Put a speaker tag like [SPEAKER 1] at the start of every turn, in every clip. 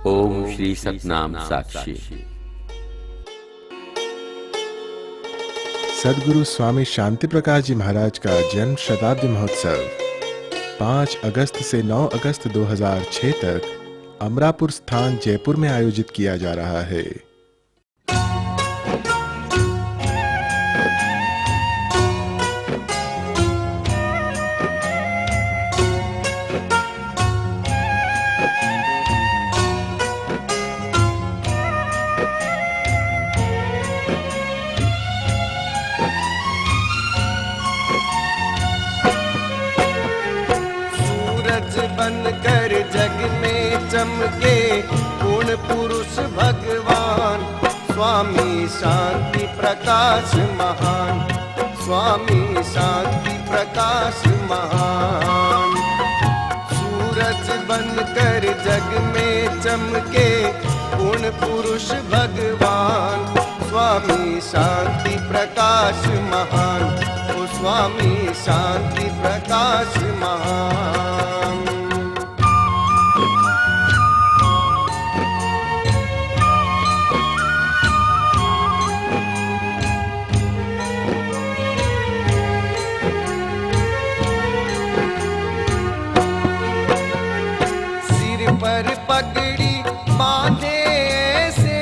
[SPEAKER 1] ओम श्री सतनाम साक्षी।
[SPEAKER 2] सद्गुरु स्वामी शांति प्रकाश जी महाराज का जन्म शताब्दी महोत्सव 5 अगस्त से 9 अगस्त 2006 तक अमरापुर स्थान जयपुर में आयोजित किया जा रहा है।
[SPEAKER 3] बनकर जग में चमके पूर्ण पुरुष भगवान, स्वामी शांति प्रकाश महान, स्वामी शांति प्रकाश महान। सूरज बनकर जग में चमके पूर्ण पुरुष भगवान, स्वामी शांति प्रकाश महान, ओ स्वामी शांति प्रकाश महान। पर पगड़ी बांधे से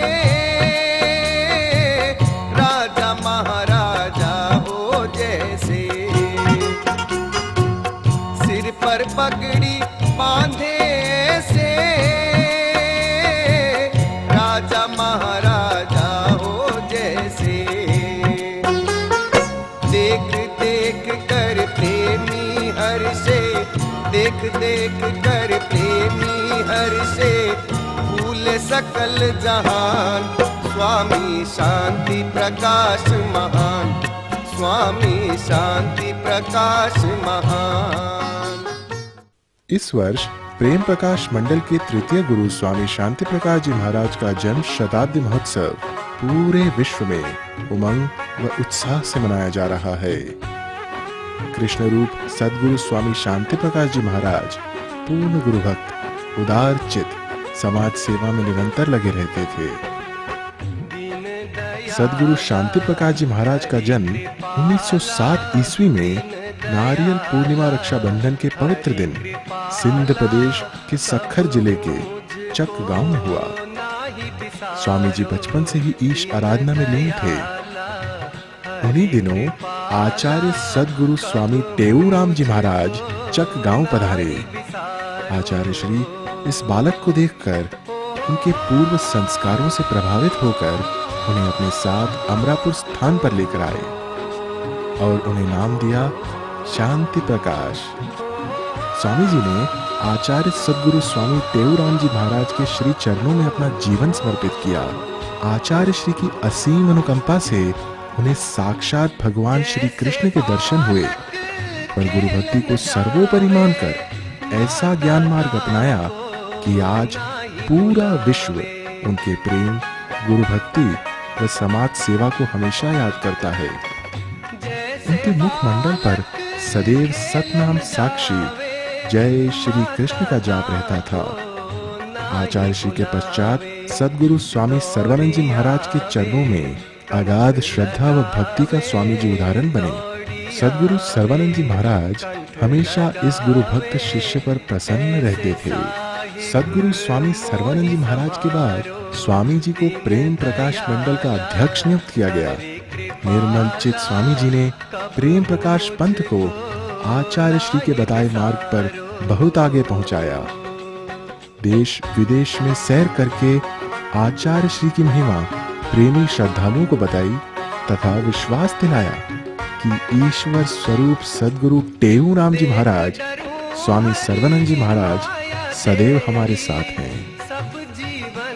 [SPEAKER 3] राजा महाराजा हो जैसे, सिर पर पगड़ी बांधे से राजा महाराजा हो जैसे। देख देख कर प्रेमी हर्षे, देख देख कर प्रेमी हर से भूल सकल जहान, स्वामी शांति प्रकाश महान, स्वामी शांति प्रकाश महान।
[SPEAKER 2] इस वर्ष प्रेम प्रकाश मंडल के तृतीय गुरु स्वामी शांति प्रकाश जी महाराज का जन्म शताब्दी महोत्सव पूरे विश्व में उमंग व उत्साह से मनाया जा रहा है। कृष्ण रूप सद्गुरु स्वामी शांति प्रकाश जी महाराज पूर्ण गुरु भक्त, उदार चित, समाज सेवा में निरंतर लगे रहते थे। सद्गुरु शांति प्रकाश जी महाराज का जन्म 1907 ईस्वी में नारियल पूर्णिमा रक्षाबंधन के पवित्र दिन सिंध प्रदेश के सखर जिले के चक गांव में हुआ। स्वामी जी बचपन से ही ईश आराधना में लीन थे। उन्हीं दिनों आचार्य सद्गुरु स्वामी टेऊराम जी महाराज चक गांव पधारे। आचार्य श्री इस बालक को देखकर उनके पूर्व संस्कारों से प्रभावित होकर उन्हें अपने साथ अमरापुर स्थान पर लेकर आए और उन्हें नाम दिया शांति प्रकाश। स्वामी जी ने आचार्य सद्गुरु स्वामी टेऊराम जी महाराज के श्री चरणों में अपना जीवन समर्पित किया। आचार्य श्री की असीम अनुकंपा से उन्हें साक्षात भगवान श्री कृष्ण के दर्शन हुए, पर गुरु भक्ति को सर्वोपरि मानकर ऐसा ज्ञान मार्ग अपनाया कि आज पूरा विश्व उनके प्रेम, गुरु भक्ति व समाज सेवा को हमेशा याद करता है। उनके मुखमंडल पर सदैव सतनाम साक्षी जय श्री कृष्ण का जाप रहता था। आचार्य श्री के पश्चात सद्गुरु स्वामी सर्वानंद जी महाराज के चरणों में अगाध श्रद्धा व भक्ति का स्वामी जी उदाहरण बने। सद्गुरु सर्वानंद जी महाराज हमेशा इस गुरु भक्त शिष्य पर प्रसन्न रहते थे। सद्गुरु स्वामी सर्वानंद जी महाराज के बाद स्वामी जी को प्रेम प्रकाश मंडल का अध्यक्ष नियुक्त किया गया। निर्मल चित स्वामी जी ने प्रेम प्रकाश पंथ को आचार्य श्री के बताए मार्ग पर बहुत आगे पहुंचाया। देश विदेश में सैर करके आचार्य श्री की महिमा प्रेमी श्रद्धालुओं को बताई तथा विश्वास दिलाया कि ईश्वर स्वरूप सद्गुरु टेऊराम जी महाराज, स्वामी सर्वानंद जी महाराज सदैव हमारे साथ हैं।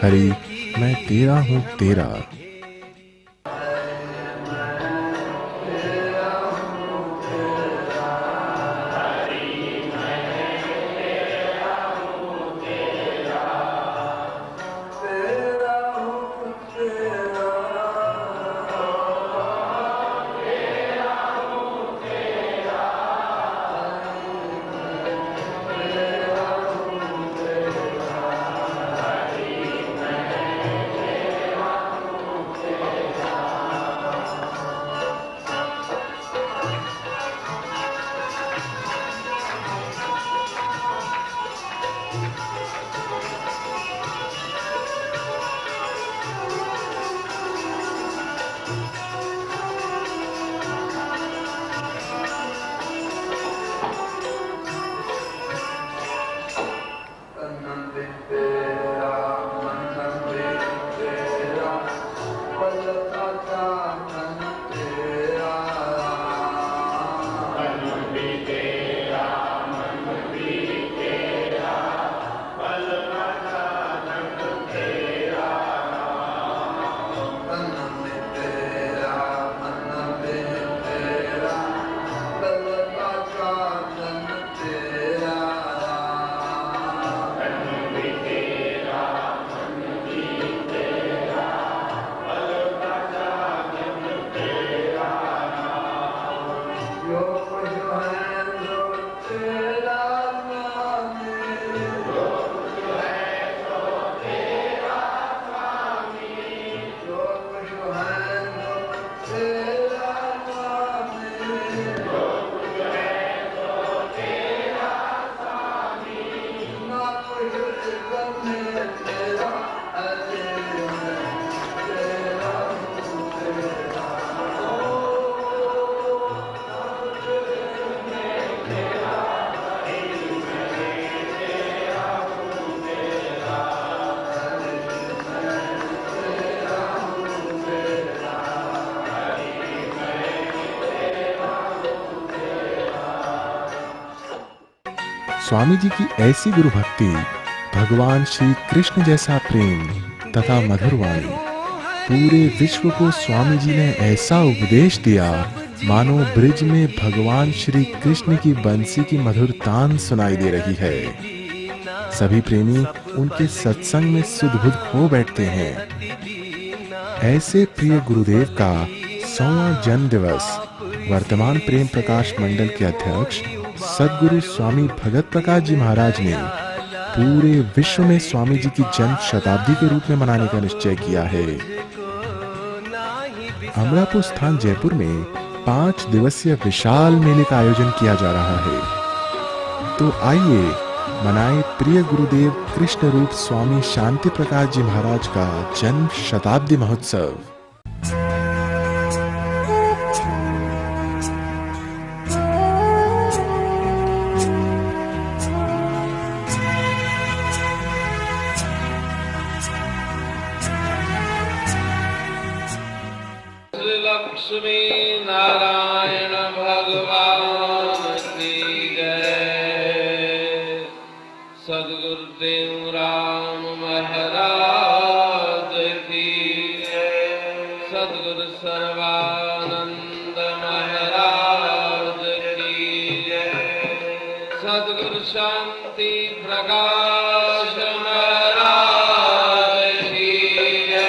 [SPEAKER 2] हरि मैं तेरा हूँ तेरा। स्वामी जी की ऐसी गुरु भक्ति, भगवान श्री कृष्ण जैसा प्रेम तथा मधुर वाणी, पूरे विश्व को स्वामी जी ने ऐसा उपदेश दिया मानो ब्रिज में भगवान श्री कृष्ण की बंसी की मधुर तान सुनाई दे रही है। सभी प्रेमी उनके सत्संग में सुध-बुध खो बैठते हैं। ऐसे प्रिय गुरुदेव का 100वां जन्म दिवस वर्तमान प्रेम प्रकाश मंडल के अध्यक्ष सद्गुरु स्वामी भगत प्रकाश जी महाराज ने पूरे विश्व में स्वामी जी की जन्म शताब्दी के रूप में मनाने का निश्चय किया है। अमरापुर स्थान जयपुर में 5 दिवसीय विशाल मेले का आयोजन किया जा रहा है। तो आइए मनाएं प्रिय गुरुदेव कृष्ण रूप स्वामी शांति प्रकाश जी महाराज का जन्म शताब्दी महोत्सव।
[SPEAKER 4] लक्ष्मी नारायण भगवान की जय। सद्गुरुदेव राम महाराज की जय। सद्गुरु सर्वानंद महाराज की जय। सद्गुरु शांति प्रकाश महाराज की जय।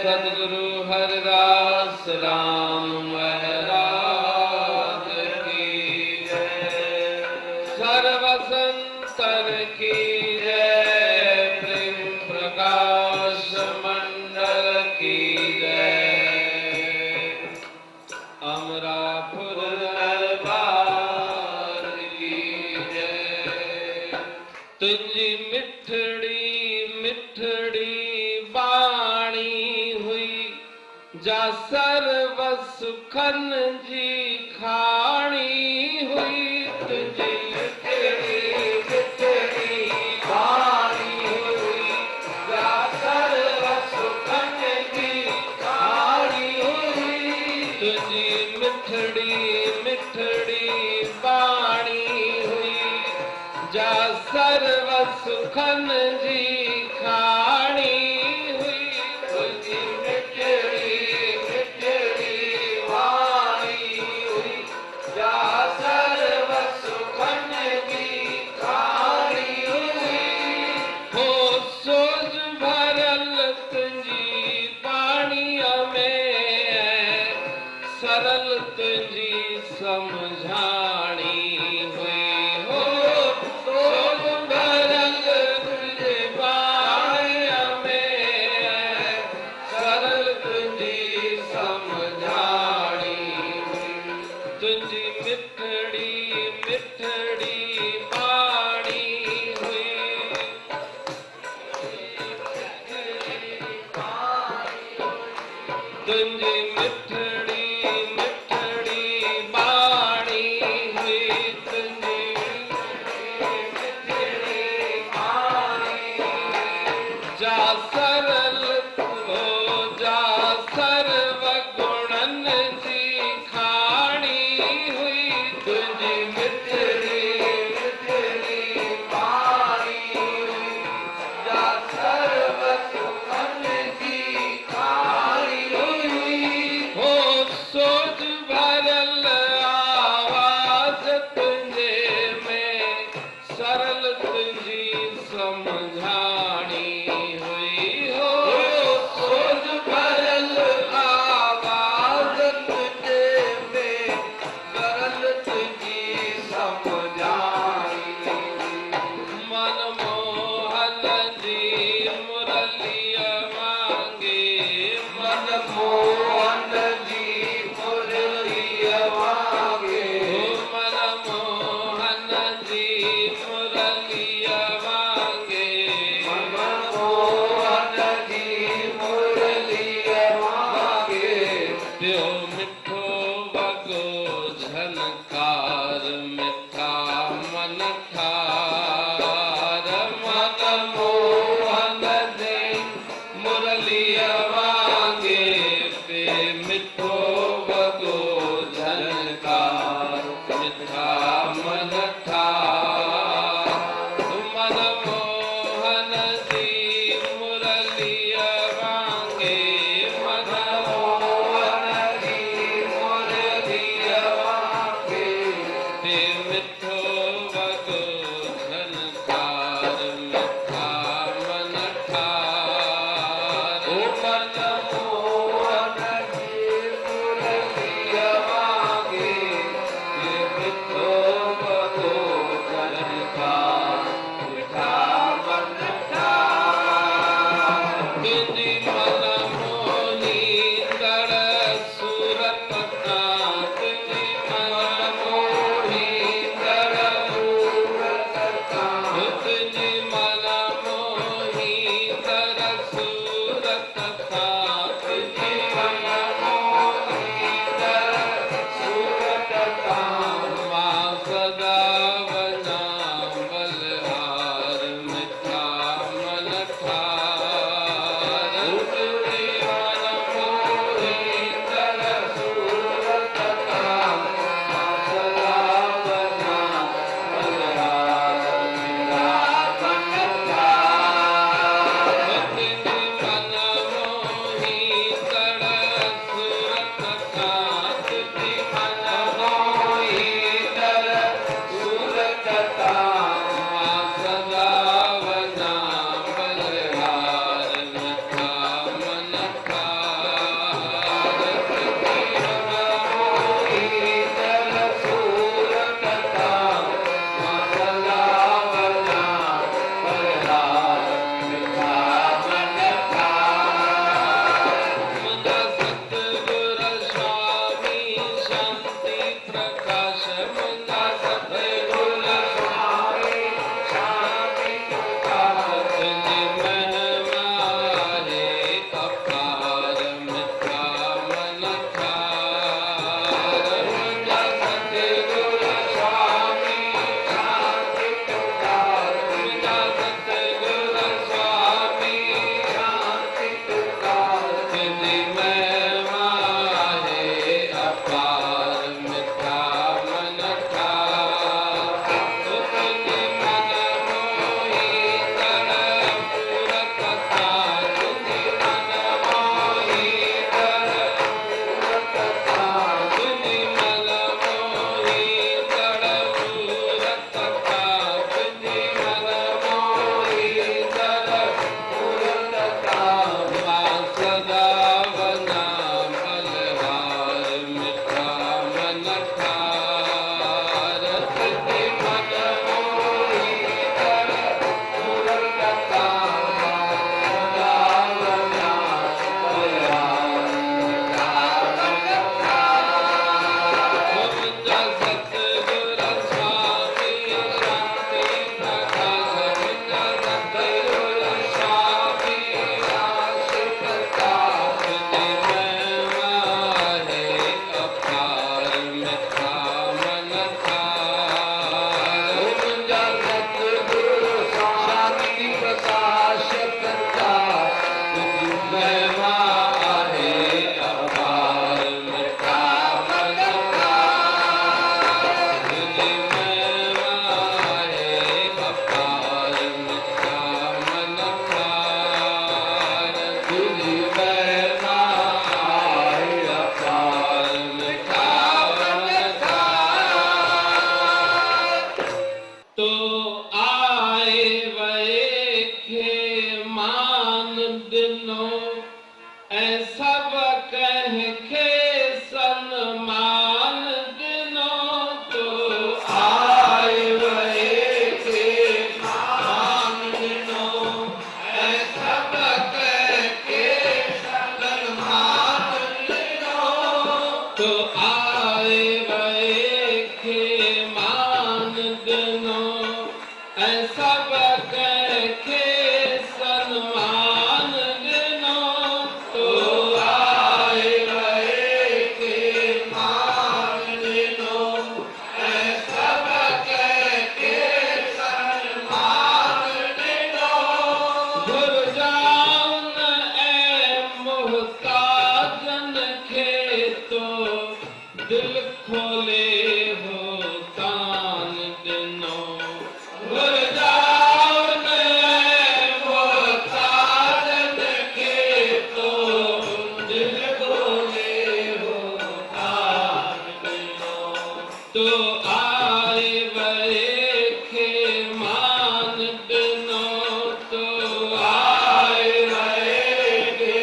[SPEAKER 4] सद्गुरु हरिदास राम महाराज की जय। सर्वसंतन की जय। प्रेम प्रकाश मंडल की जय। अमरापुर दरबार की जय। तुझी मिठड़ी मिठड़ी बाणी हुई, जा सर्व सुखन जी खाणी हुई। तुझी मिठड़ी मिठड़ी बाणी हुई, जा सर्व सुखन जी खाणी हुई। तुझी मिठड़ी मिठड़ी बाणी हुई, जा सर्व सुखन जी खाणी हुई। तुझी मिठड़ी सरल तुझी समझानी हुई हो। सोच भरल तुझे बाणिया में, सरल तुझी समझानी हुई। तुझी मिठड़ी मिठड़ी बाणी हुई, तुझी मिठड़ी सरल हो जा सर्व गुणन जी खाणी हुई। तुझी मिठड़ी मिठड़ी बाणी हुई, जा सर्व सुखन जी खाणी हुई। हो सोच भरल आवाज तुझे में, सरल तुझी समझानी हुई हो। सोच भरल आवाज तुझे में, सरल तुझी समझानी। मनमोहन जी मुरलिया मांगे, मनमोहन जी मुरलिया मांगे। मनमोहन जी मुरलिया मांगे, दिनो ऐसा के सन्मान दिनो तो आए रहे के मान दिनो ऐसा के सन्मान दिनो घुर जाऊन ए मोहताजन के तो दिल खोले हो कान दिनो घुर जाऊन ए मोहताजन के तो दिल खोले हो कान दिनो तो आए बड़े के मान दिनो तो आए बड़े के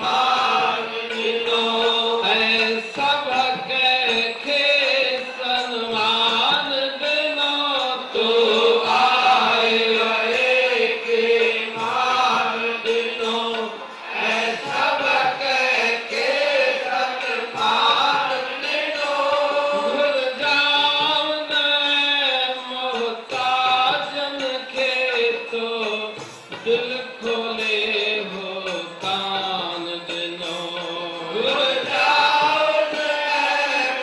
[SPEAKER 4] मान दिनो ऐसा के सन्मान दिनो तो आए बड़े के मान दिनो ऐसा के सन्मान दिनो घुर जाऊन मोहताजन के तो दिल खोले हो कान दिनो घुर जाऊन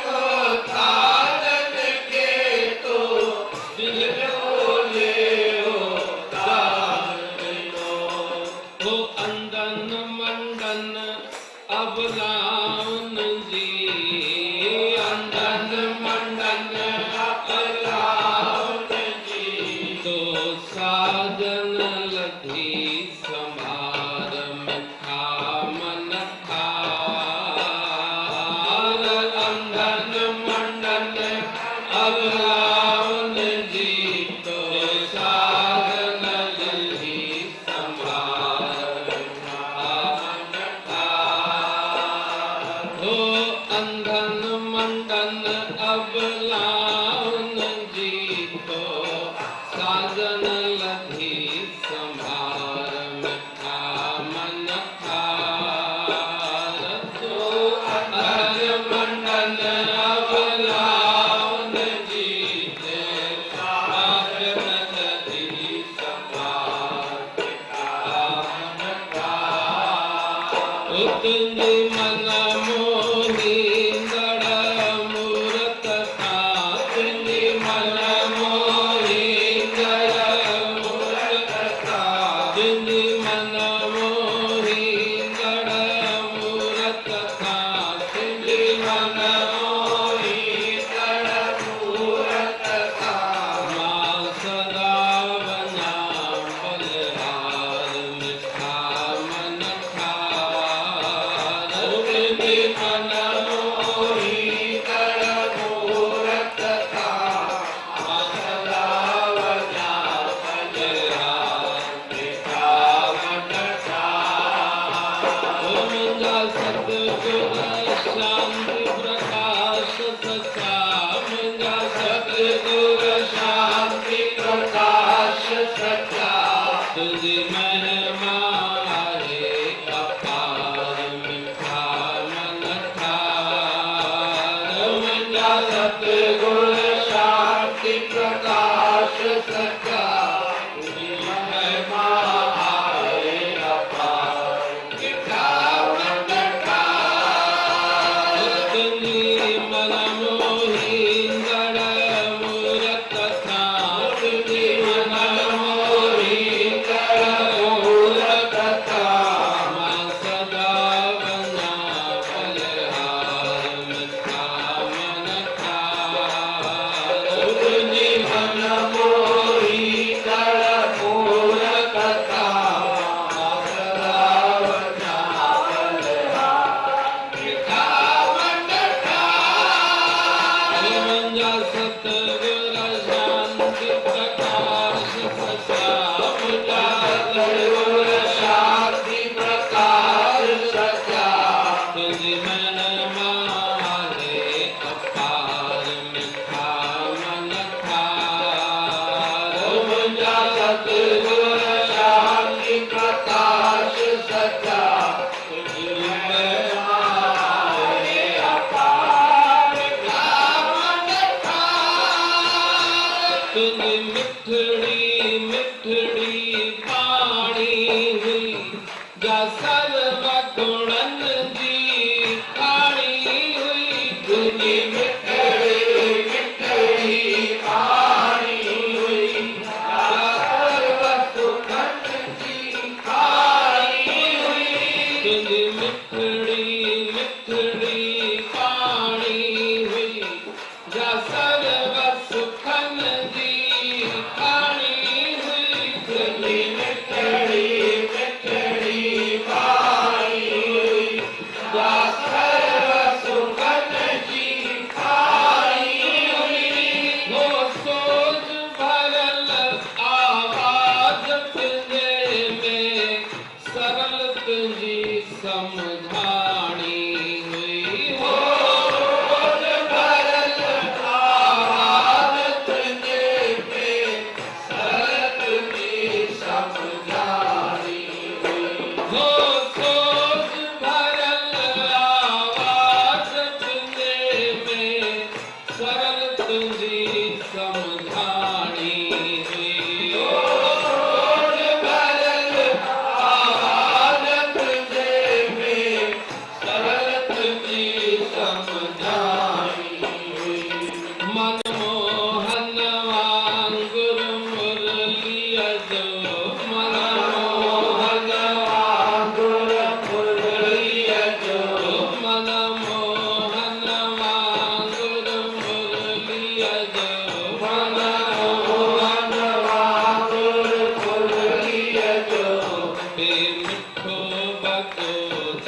[SPEAKER 4] मोहताजन के तो दिल खोले हो कान दिनो हो अंदन मंडन अब लाउन जी अंदन मंडन अब लाउन जी तो साजन लधी समार मिठा मन खार अंदन मंडन अब लाउन जी तो साजन लधी समार मिठा मन खार हो अंधन मंडन अब लाउन जी तो साजन लधी संभार मिठा मन खार तो अंधन मंडन अब लाउन जी ते साजन लधी संभार मिठा मन खार उतनी मन मोही गड़ मूरत था तुझी मन मोही गड़ मूरत था तुझी मन मोही गड़ मूरत था तुझी मन मोही गड़ मूरत था मां सदा बना बलहार मिठा मन खार तुझी मन मोही गड़ मूरत था मां सदा बना बलहार मिठा मन खार ओ मुंजा सतगुर शांति प्रकाश सच्चा मुंजा सतगुर शांति प्रकाश सच्चा तुझी महिमा है अपार मिठा मन खार मुंजा सतगुर शांति प्रकाश सच्चा तुझी महिमा है अपार मिठा मन खार तुझी मन मोही गड़ मूरत था तुझी मन मोही गड़ मूरत था मां सदा बना बलहार मिठा मन खार तुझी मन मोही मिठड़ी मिठड़ी पाणी हुई जा सर्व गुणन जी खाणी हुई तुझी मिठड़ी मिठड़ी पाणी हुई जा सर्व सुखन जी खाणी हुई तुझी मिठड़ी मिठड़ी पाणी हुई जा सर्व सुखन जी खाणी हुई तुझी मिठड़ी मिठड़ी पाणी हुई जा सर्व सुखन जी खाणी हुई वो सोच भरल आवाज तुझे में सरल तुझी समझाणी हुई हो सोच भरल आवाज तुझे में सरल तुझी समझाणी हुई हो सोच भरल आवाज तुझे में सरल तुझी समझाणी हुई हो सोच भरल आवाज तुझे में सरल तुझी समझाणी हुई मनमोहन वांगुर मुरलिया जो मनमोहन वांगुर मुरलिया जो मनमोहन वांगुर मुरलिया जो मनमोहन वांगुर मुरलिया जो बे मिठो बको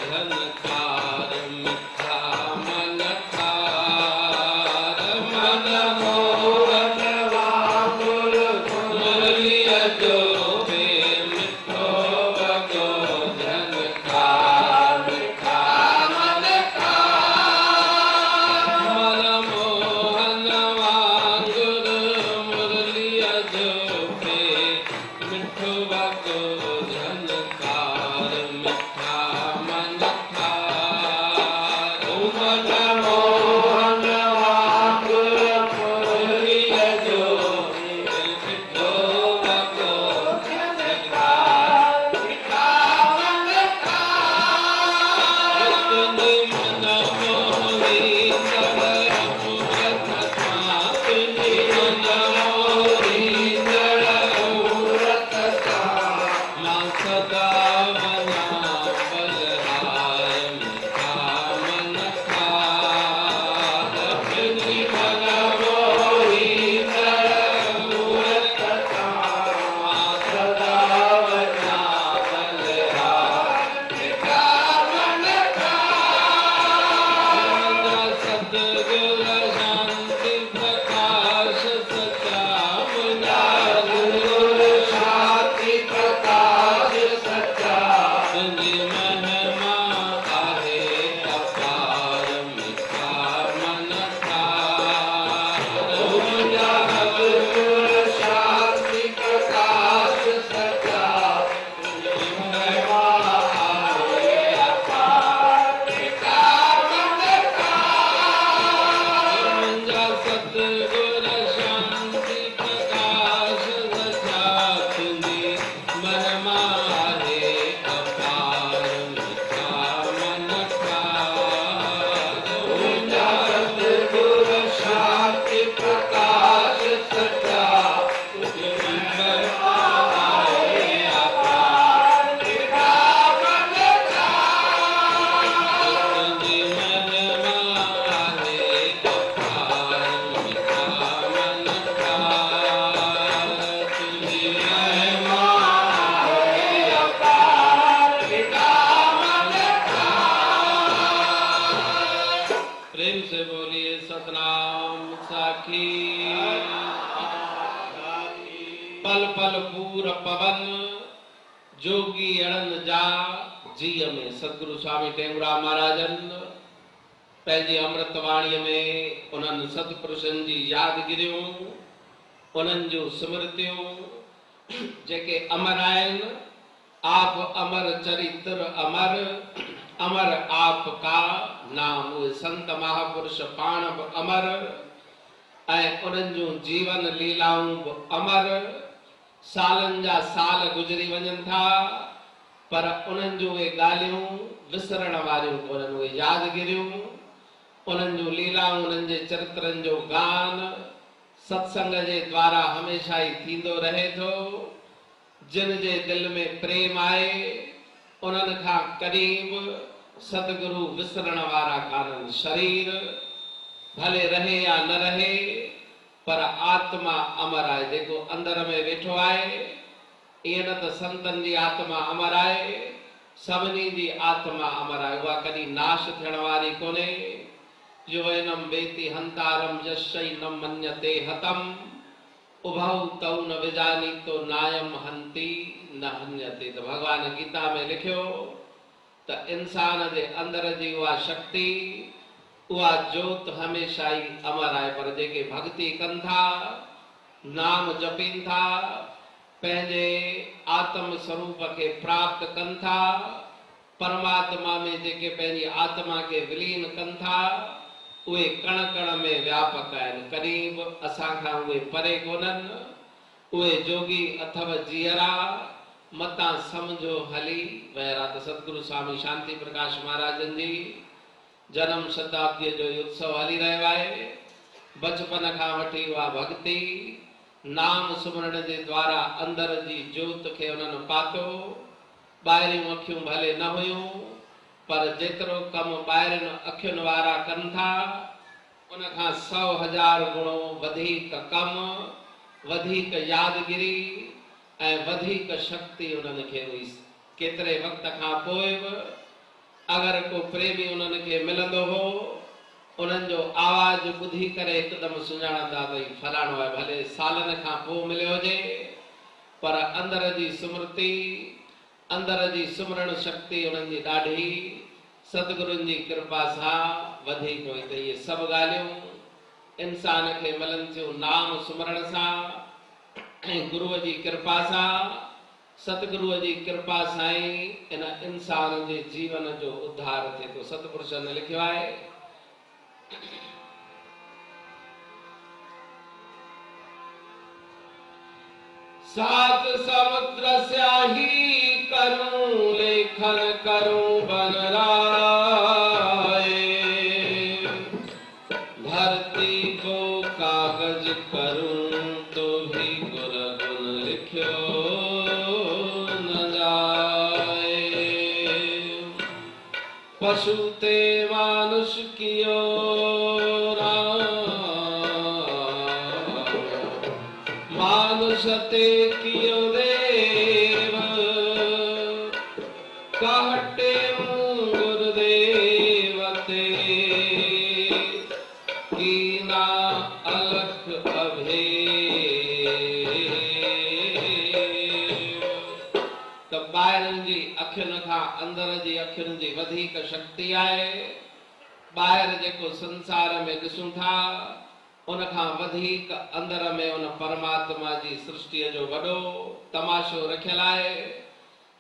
[SPEAKER 4] झनकार मिठा मन थार मनमोहन वांगुर मुरलिया जो बे मिठो बको झनकार मिठा मन थार मनमोहन वांगुर मुरलिया जो बे मिठो बको झनकार मिठा मन थार मनमोहन वांगुर मुरलिया जो बे मिठो बको झनकार मिठा मन थार तुझे मन मोही नर मूरत था तुझे मन मोही नर मूरत था मां सदा बना बलहार मिठा मन थार तुझे मन मोही नर मूरत था मां सदा बना बलहार मिठा मन थार सतगुर शांति प्रकाश सच्चा मुझा गुर शांति प्रकाश सच्चा तुझी महिमा आहे अपार मिठा मन थार मुझा गुर शांति प्रकाश सच्चा तुझी महिमा आहे अपार मिठा मन थार मुझा सतगुर शांति प्रकाश सच्चा तुझी महिमा आहे अपार मिठा मन थार मुझा सतगुर शांति प्रकाश सच्चा तुझी महिमा आहे अपार मिठा मन थार तुझी महिमा आहे अपार मिठा मन थार तुझी महिमा आहे अपार मिठा मन थार प्रेम से बोलिए सतनाम साखी पल पल पूर पवन जोगी अड़न जा जीअ में सतगुरु स्वामी टेऊंराम महाराजन पंहिंजी अमृतवाणीअ में उन्हनि सतपुरुषनि जी यादगिरियूं उन्हनि जूं स्मृतियूं जेके अमर आहिनि आप अमर चरित्र अमर अमर आपका नाम उहे संत महापुरुष पाण बि अमर ऐं उन्हनि जूं जीवन लीलाऊं बि अमर सालनि जा साल गुज़री वञनि था, पर उन्हनि जूं उहे ॻाल्हियूं विसरण वारियूं कोन्हनि, उहे यादगिरियूं, उन्हनि जूं लीलाऊं, उन्हनि जे चरित्रनि जो गान सत्संग जे द्वारा हमेशह ई थींदो रहे थो। जिन जे दिल में प्रेम आहे उन्हनि खां कॾहिं बि सतगुरु विसरण वारा कान्हनि। शरीर भले रहे या न रहे, पर आत्मा अमर आहे। जेको अंदर में वेठो आहे, ईअं न त संतनि जी आत्मा अमर आहे, सभिनी जी आत्मा अमर आहे, उहा कॾहिं नाश थियण वारी कोन्हे। जो एनम बेति हंतारम यशई न मन्यते हतम उभौ तौ न विजानी तो नायम हंती न हन्यते। तो भगवान गीता में लिखियो त इंसान जे अंदर जी उहा शक्ति, उहा जोत हमेशा ई अमर आहे। पर जेके भक्ति कनि था, नाम जपीनि था, पंहिंजे आत्म स्वरूप खे प्राप्त कनि था, परमात्मा में जेके पंहिंजी आत्मा खे विलीन कनि था, उहे कण कण में व्यापक आहिनि। कॾहिं बि असां खां उहे परे कोन्हनि। उहे जोगी अथव जीअरा, मतां सम्झो हली वहिरा। त सतगुरु स्वामी शांति प्रकाश महाराजन जी जन्म शताब्दीअ जो उत्सव हली रहियो आहे। बचपन खां वठी उहा भक्ति नाम सुमरण जे द्वारा अंदर जी जोत खे उन्हनि पातो। ॿाहिरियूं अखियूं भले न हुयूं, पर जेतिरो कमु ॿाहिरियुनि अखियुनि वारा कनि था, उन खां 100,000 गुणो वधीक कमु, वधीक यादगिरी ऐं वधीक शक्ति उन्हनि खे हुई। केतिरे वक़्त खां पोइ बि अगरि को प्रेमी उन्हनि खे मिलंदो हो, उन्हनि जो आवाज़ ॿुधी करे हिकदमि सुञाणंदा भई फलाणो आहे। भले सालनि खां पोइ मिलियो हुजे, पर अंदर जी स्मृति, अंदर जी सुमरण शक्ति उन्हनि जी ॾाढी सतगुरुनि जी कृपा सां वधीक हुई। त इहे सभु ॻाल्हियूं इंसान खे मिलनि थियूं नाम सुमरण सां ऐं गुरूअ जी कृपा सां। सतगुरुअ जी कृपा सां ई इन इंसान जे जीवन जो उद्धार थिए थो। सतपुरुषनि लिखियो आहे, सात समुद्र स्याही करूं लेखन करूं बनराए, धरती को कागज करूं तो भी गुर गुण लिखो न जाए। पशु ते मानुष कियो मानुष ते कियो देव, कहटे गुरुदेव ते कीना अलख अभे। त ॿाहिरनि जी अखियुनि खां अंदर जी अखियुनि जी वधीक शक्ति आहे। ॿाहिरि जेको संसार में ॾिसूं था, उन खां वधीक अंदर में उन परमात्मा जी सृष्टिअ जो वॾो तमाशो रखियल आहे।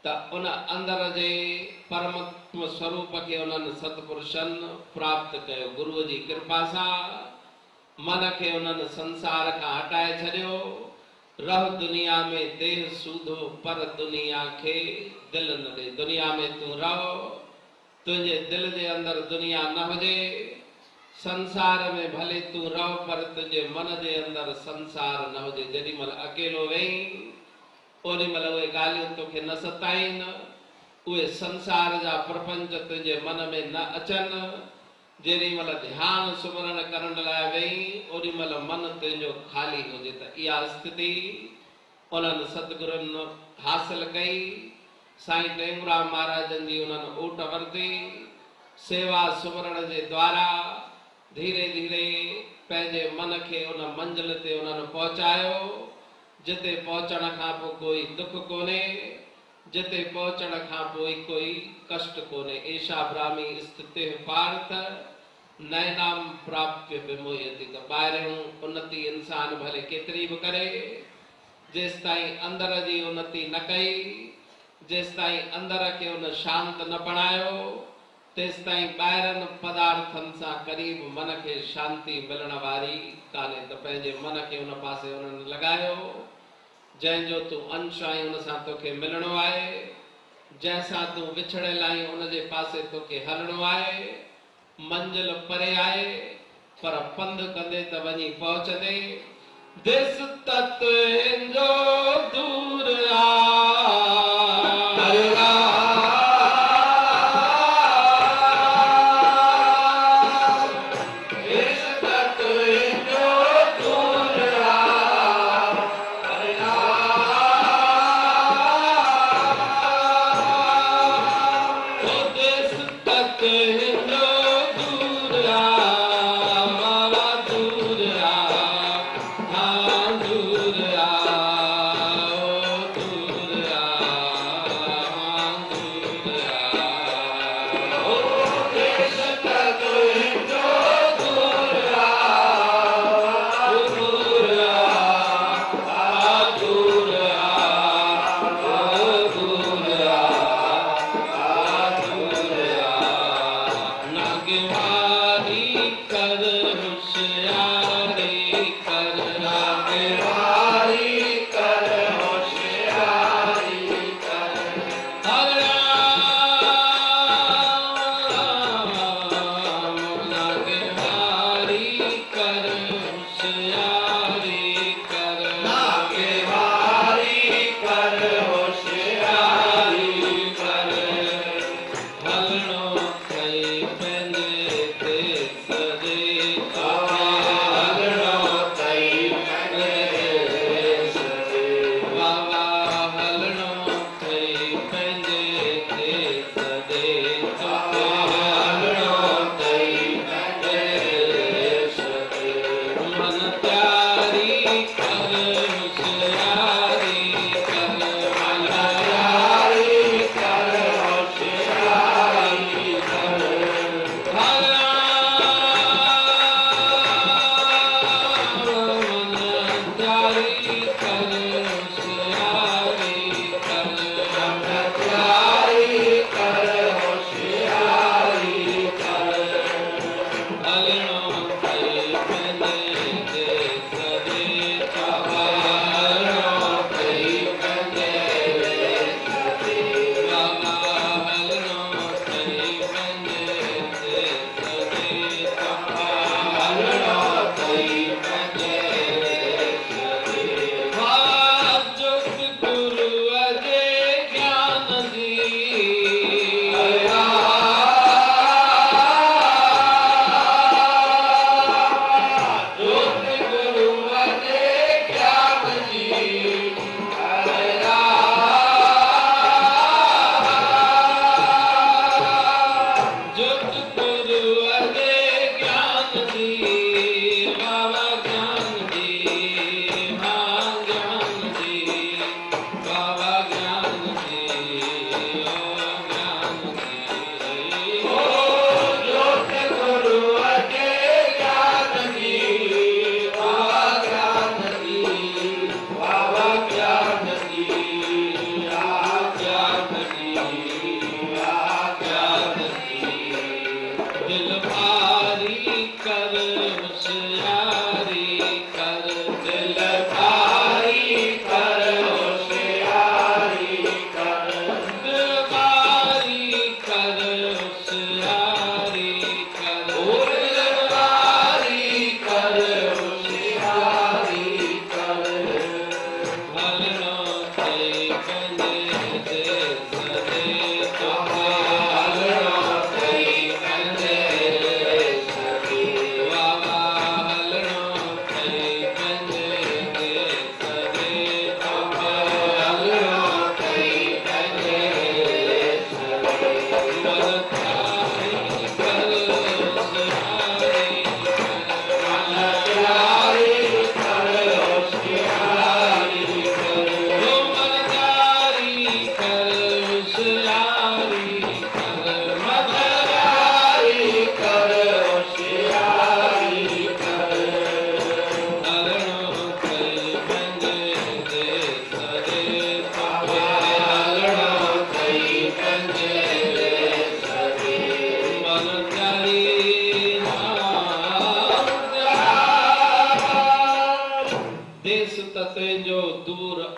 [SPEAKER 4] त उन अंदर जे परमात्मा स्वरूप खे उन्हनि सतपुरुषनि प्राप्त कयो। गुरूअ जी कृपा सां मन खे उन्हनि संसार खां हटाए छॾियो। रह दुनिया में देह सूधो, पर दुनिया खे दिल न ॾे। दुनिया में तूं रहो, तुंहिंजे दिल जे अंदर दुनिया न हुजे। संसार में भले तूं रहो, पर तुंहिंजे मन जे अंदर संसार न हुजे। जेॾी महिल अकेलो वेही, ओॾी महिल उहे ॻाल्हियूं तोखे न सताइनि, उहे संसार जा प्रपंच तुंहिंजे मन में न अचनि। जेॾी महिल ध्यानु सुमरण करण लाइ वेही, ओॾी महिल मन तुंहिंजो ख़ाली हुजे। त इहा स्थिति उन्हनि सतगुरुनि हासिल कई। साईं टेऊंराम महाराजनि जी उन्हनि ऊट वरिती। सेवा सुमरण जे द्वारा धीरे धीरे पंहिंजे मन खे उन मंज़िल ते उन्हनि पहुचायो, जिते पहुचण खां पोइ कोई दुख कोन्हे, जिते पहुचण खां पोइ कोई कष्ट कोन्हे। एषा ब्राह्मी स्थिति पार्थ नैनाम प्राप्य विमोहयति। त ॿाहिरियों उन्नति इंसान भले केतिरी बि करे, जेसि ताईं अंदर जी उन्नति न कई, जेसि ताईं अंदर खे उन शांत न बणायो, तेस ताईं ॿाहिरनि पदार्थनि सां क़रीब मन खे शांती मिलण वारी कान्हे। त पंहिंजे मन खे उन पासे उन्हनि लॻायो जंहिंजो तूं अंश आहीं, उन सां तोखे मिलणो आहे। जंहिंसां तूं विछड़ियल आहीं उन जे पासे तोखे हलणो आहे। मंज़िल परे आहे पर पंधु कंदे त वञी पहुचंदे। दिस तत जो दूर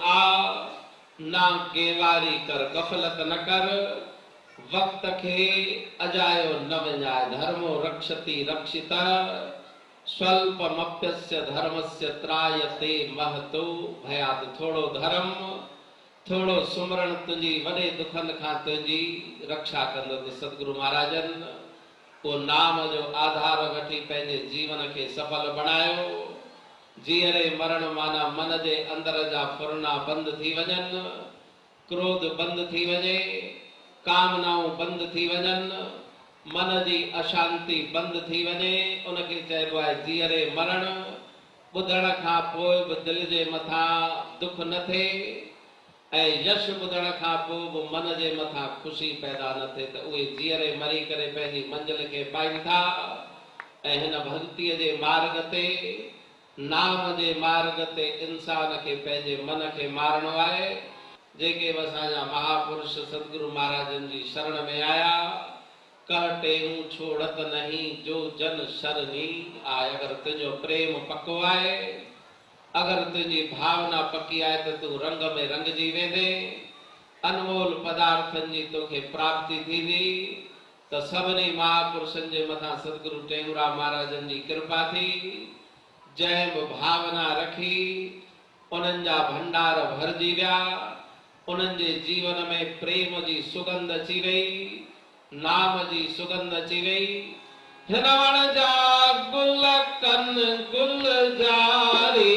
[SPEAKER 4] आ ना केवारी कर गफलत न कर वक्त खे अजायो न वञाए धर्मो रक्षति रक्षित स्वल्पमप्यस्य धर्मस्य त्रायते महतो भयात थोड़ो धर्म थोड़ो सुमरण तुंहिंजी वॾे दुखनि खां तुंहिंजी रक्षा कंदो। त सतगुरु महाराजन को नाम जो आधार वठी पंहिंजे जीवन खे सफल बणायो। जीअरे मरण माना मन जे अंदर जा फुरना बंद थी वञनि, क्रोध बंद थी वञे, कामनाऊं बंद थी वञनि, मन जी अशांति बंद थी वञे। उनखे चइबो आहे जीअरे मरण। ॿुधण खां पोइ बि दिलि जे मथां दुख न थिए ऐं यश ॿुधण खां पोइ बि मन जे मथां ख़ुशी पैदा न थिए त उहे जीअरे मरी करे पंहिंजी मंज़िल खे पाइनि था। ऐं हिन भक्तीअ जे मार्ग ते नाम जे मार्ग ते इंसान खे पंहिंजे मन खे मारणो आहे। जेके बि असांजा महापुरुष सतगुरु महाराजन जी शरण में आया, कहते हूं छोड़त नहीं जो जन शरणी आए। अगर तुझो प्रेम पक्को आए, अगर तुझी भावना पक्की आए तो तू रंग में रंगजी वेंदे, अनमोल पदार्थन जी तोखे प्राप्ति थींदी। तो सभिनी महापुरुषन जे मथां सतगुरु टेऊंराम महाराजन जी कृपा थी। जंहिं बि भावना रखी उन्हनि जा भंडार भरजी विया, उन्हनि जे जीवन में प्रेम जी सुगंध अची वई, नाम जी सुगंध अची वई। हिन वण जा गुल कन गुलजारी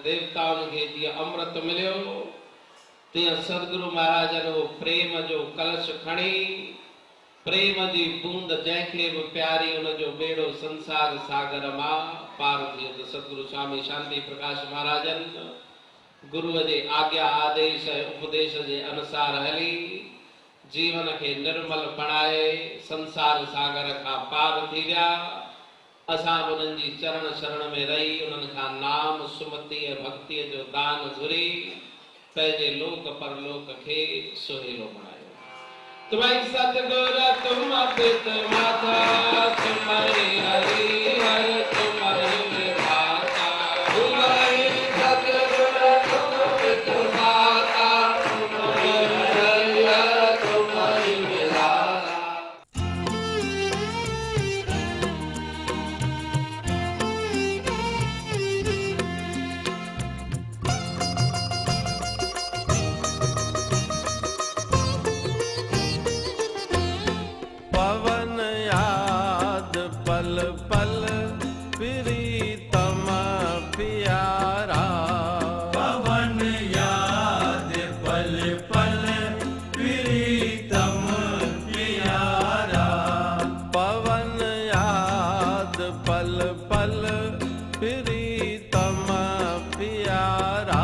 [SPEAKER 4] देवताउनि खे जीअं अमृत मिलियो तीअं सतगुरु महाराजन वो प्रेम जो कलश खणी प्रेम जी बूंद जंहिंखे बि प्यारी उनजो बेड़ो संसार सागर मां पार थियो। त सतगुरु स्वामी शांति प्रकाश महाराजन गुरुअ जे आज्ञा आदेश ऐं उपदेश जे अनुसार हली जीवन खे निर्मल बणाए संसार सागर खां पार थी विया। असां उन्हनि जी चरण शरण में रही उन्हनि खां नाम सुमति ऐं भक्तीअ जो दान घुरी पंहिंजे लोक परलोक खे सुहेलो बणायो। तुम्हारी सतगुर तुम पित माता तुम्हारी हरि हर तुम्हारी विधाता तुम्हारी सतगुर तुम पित माता तुम्हारी हरि हर तुम्हारी विधाता।
[SPEAKER 5] पवन याद पल पल प्रीतम प्यारा
[SPEAKER 6] पवन याद पल पल प्रीतम प्यारा
[SPEAKER 5] पवन याद पल पल प्रीतम प्यारा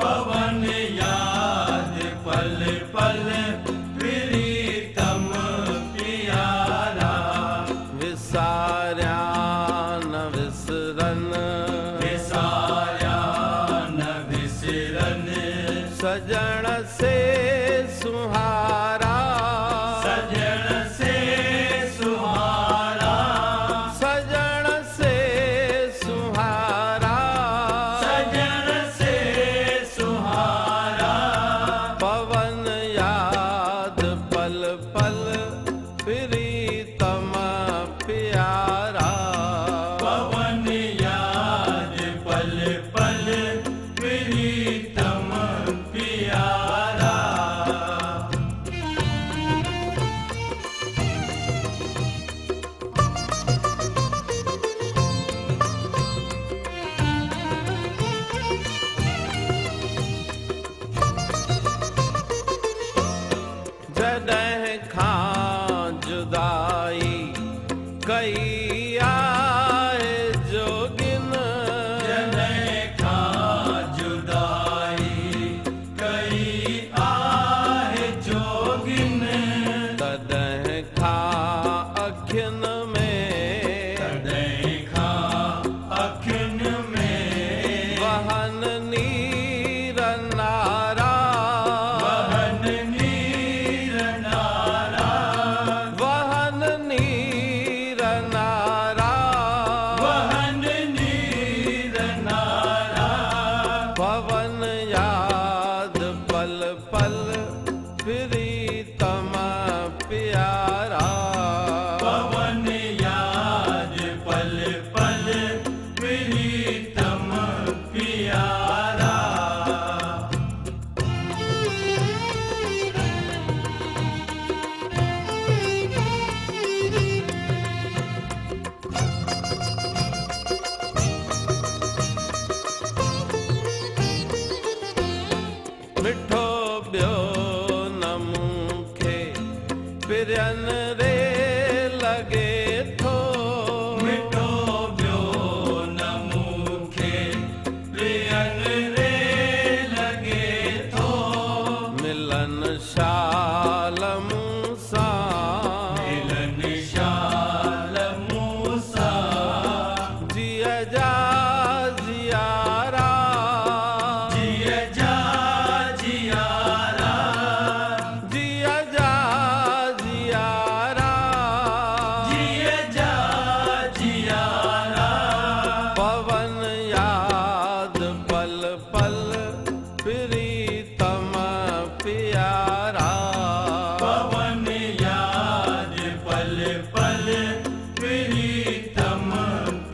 [SPEAKER 6] पवन याद पल पल प्रीतम प्यारा
[SPEAKER 5] विसार्या न विसरन
[SPEAKER 6] विसार्या न विसरन
[SPEAKER 5] सजन से सुहारा
[SPEAKER 6] सजन से सुहारा
[SPEAKER 5] सजन से सुहारा
[SPEAKER 6] सजन से सुहारा
[SPEAKER 5] पवन याद पल पल प्रीतम प्यारा
[SPEAKER 6] पवन याद पल पल प्रीतम प्यारा
[SPEAKER 5] जॾहिं खां जुदाई कई आहे जोगिन
[SPEAKER 6] जॾहिं खां जुदाई कई आहे जोगिन
[SPEAKER 5] तॾहिं खां अखियुनि में
[SPEAKER 6] तॾहिं खां अखियुनि में
[SPEAKER 5] वहन नीर नारा
[SPEAKER 6] वहन नीर नारा
[SPEAKER 5] वहन नीर नारा
[SPEAKER 6] वहन नीर नारा
[SPEAKER 5] पवन याद पल पल प्रीतम प्यारा
[SPEAKER 6] पवन याद पल पल प्रीतम प्यारा
[SPEAKER 5] मिठो ॿियो न मूंखे पिरन रे लॻे थो
[SPEAKER 6] मिठो ॿियो न मूंखे प्रियन रे लॻे थो
[SPEAKER 5] मिलन शाल मूंसां
[SPEAKER 6] मिलन शाल मूंसां
[SPEAKER 5] जिय जा जियारा
[SPEAKER 6] जिय जा जियारा
[SPEAKER 5] जिय जा जियारा
[SPEAKER 6] जिय जा जियारा
[SPEAKER 5] पवन याद पल पल प्रीतम प्यारा
[SPEAKER 6] पवन याद पल पल प्रीतम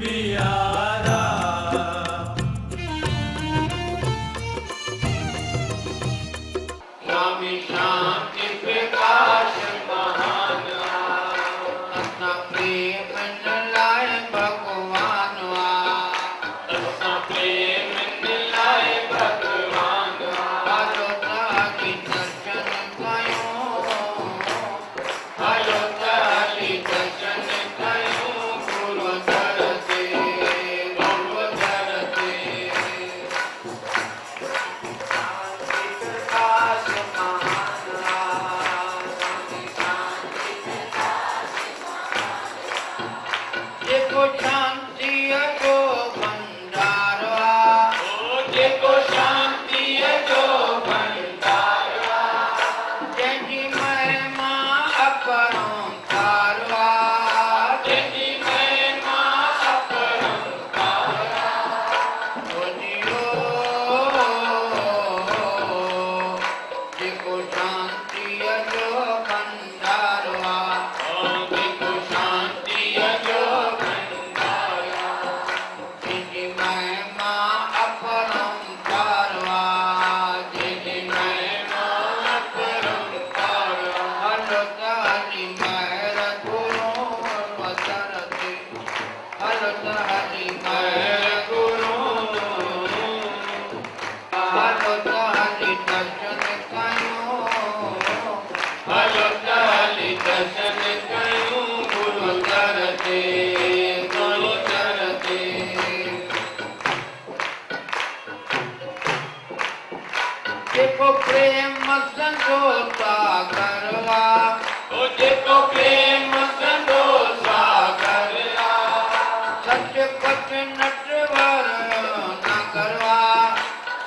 [SPEAKER 6] प्यारा
[SPEAKER 4] स्वामी शांति प्रकाश महान अपना प्रेम लाए भगवान अपना प्रेम लाए भगवान हलोता की दर्शन कयो हलोता की दर्शन कयो गुरु धरते गुरु धरते प्रकाश देखो शांति जो भंडारा देखो शांति जो भंडारा जैसी महिमा अपरंपारवा जैसी महिमा अपरंपारवा बोलियो देखो शांति जो भंडारवा देखो शांति जो भंडारवा जिनकी महिमा अपरंपारवा जिनकी महिमा अपरंपारवा हलताली महर गुरु वतरते हलताली महर गुरु हलताली दर्शन कयो हलो
[SPEAKER 3] संतोषा करवा जेको प्रेम संतोषा करवा सत्य पथ नटवर ना करवा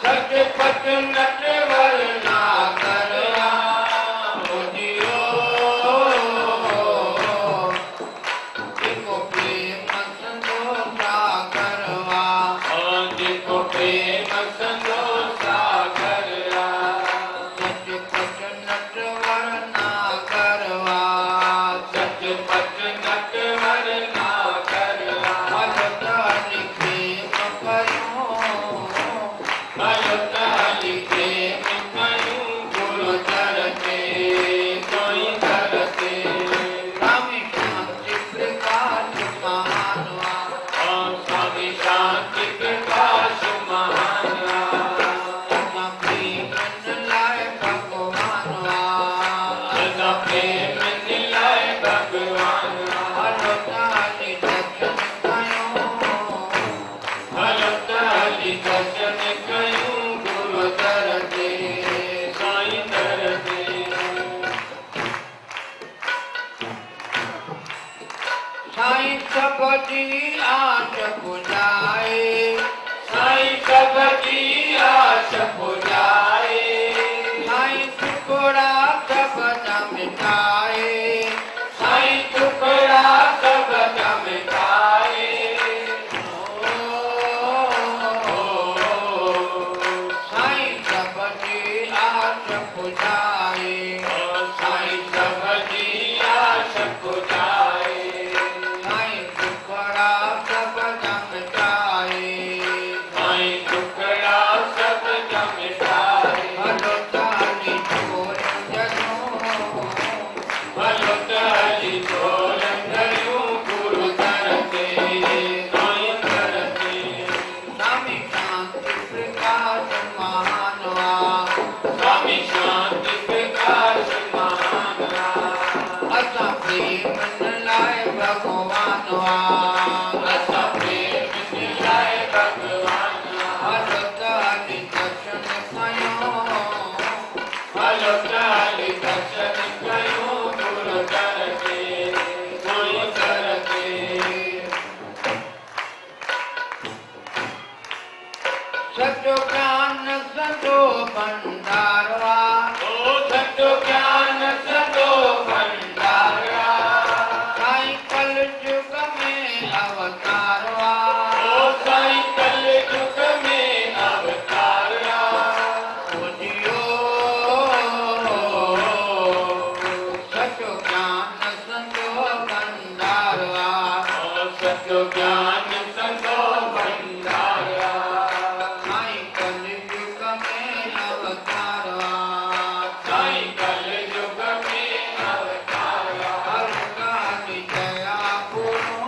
[SPEAKER 3] सत्य पथ नटवर ना करवा जियो जेको प्रेम संतोषा करवा जेको प्रेम संतोषा करवा सत्य पथ नटवर ना करवा सत्य पथ नटवर ना करवा भगत हरि प्रेम कयो भगत हरि प्रेम कयो गुरु चरते कोई करते स्वामी शांति प्रकाश महानवा स्वामी शांति प्रकाश महानवा अपना प्रेम लाए भगवानवा अपना प्रेम लाए भगवानवा भगत हरि दर्शन कयो भगत हरि दर्शन कयो गुरु दरते साईं दरते साईं सबकी आश बुझाए साईं सबकी आश बुझाए साईं टुकड़ा सब मिटाए साईं टुकड़ा सब मिटाए साईं सबकी आश बुझाए साईं सबकी आश बुझाए साईं टुकड़ा सब मिटाए साईं टुकड़ा सब मिटाए भलो ताली छोड़ जनो भलो ताली छोड़ जनो गुरु करते साईं करते स्वामी शांति प्रकाश महानवा स्वामी शांति प्रकाश महानवा असा प्रेम लाए भगवानवा असा प्रेम लाए भगवानवा भगत हरि दर्शन कयो भगत हरि दर्शन कयो गुरु करते कोई करते सत्यो ज्ञान संतो भंडारवा सत्यो ज्ञान संतो भंडारवा साईं कल युग में अवतारवा साईं कल युग में अवतारवा जियो सत्यो ज्ञान संतो भंडारवा सत्यो ज्ञान संतो भंडारवा साईं कल युग में अवतारवा साईं कल युग में अवतारवा हर काली दया पुरो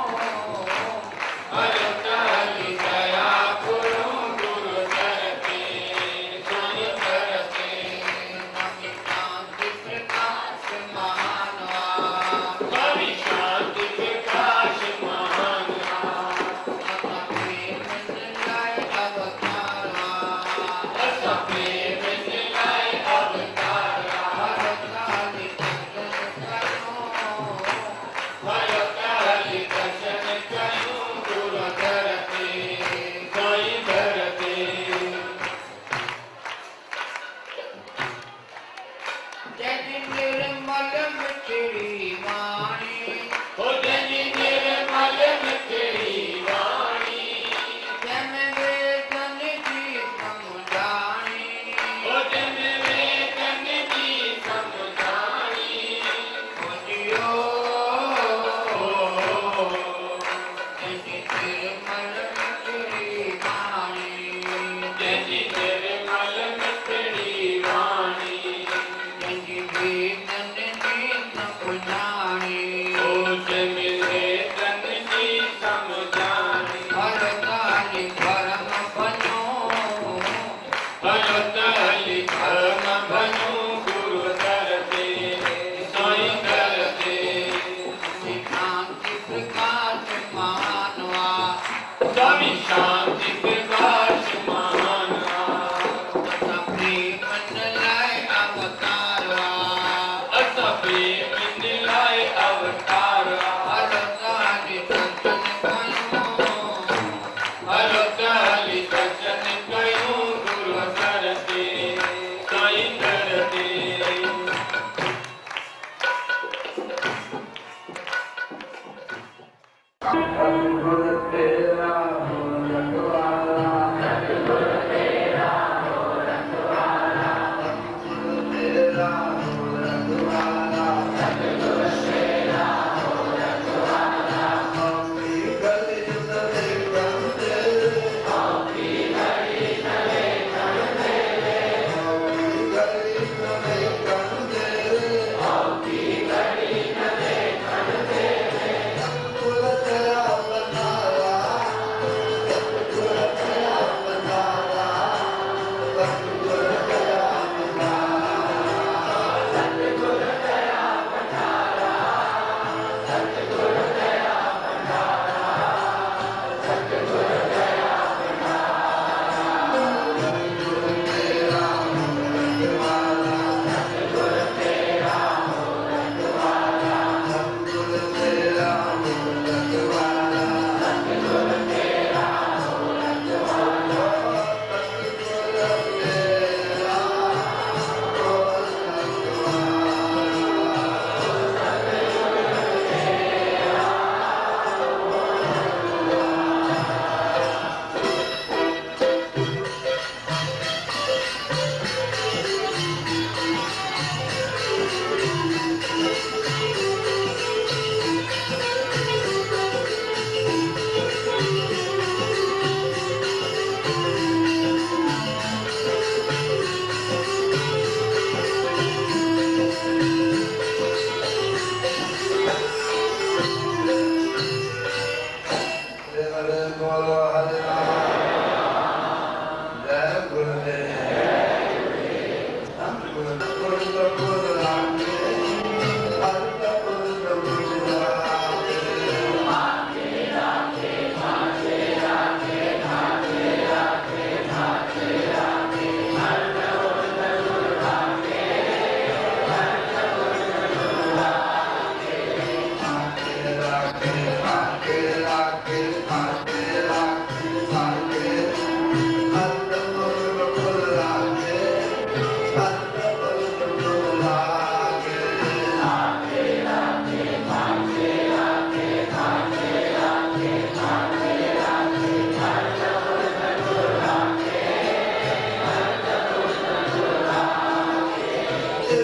[SPEAKER 3] हर काली दया पुरो गुरु करते साईं करते स्वामी शांति प्रकाश महानवा स्वामी शांति प्रकाश महानवा अपना प्रेम लाए अवतारवा असा प्रेम लाए अवतारवा भगत हरि दर्शन कयो भगत हरि दर्शन कयो गुरु करते साईं करते जय निर्मल मिठड़ी वाणी हो जय निर्मल मिठड़ी वाणी जन वेदन की समझानी हो जन वेदन की समझानी हो जियो जय निर्मल मिठड़ी वाणी जय निर्मल मिठड़ी वाणी जय वेदन की समझानी हो जन वेदन की समझानी भगत हरि धर्म बनो भगत हरि धर्म बनो गुरु करते साईं करते शांति प्रकाश महानवा स्वामी शांति प्रकाश महानवा अपना प्रेम लाए अवतार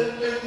[SPEAKER 3] संग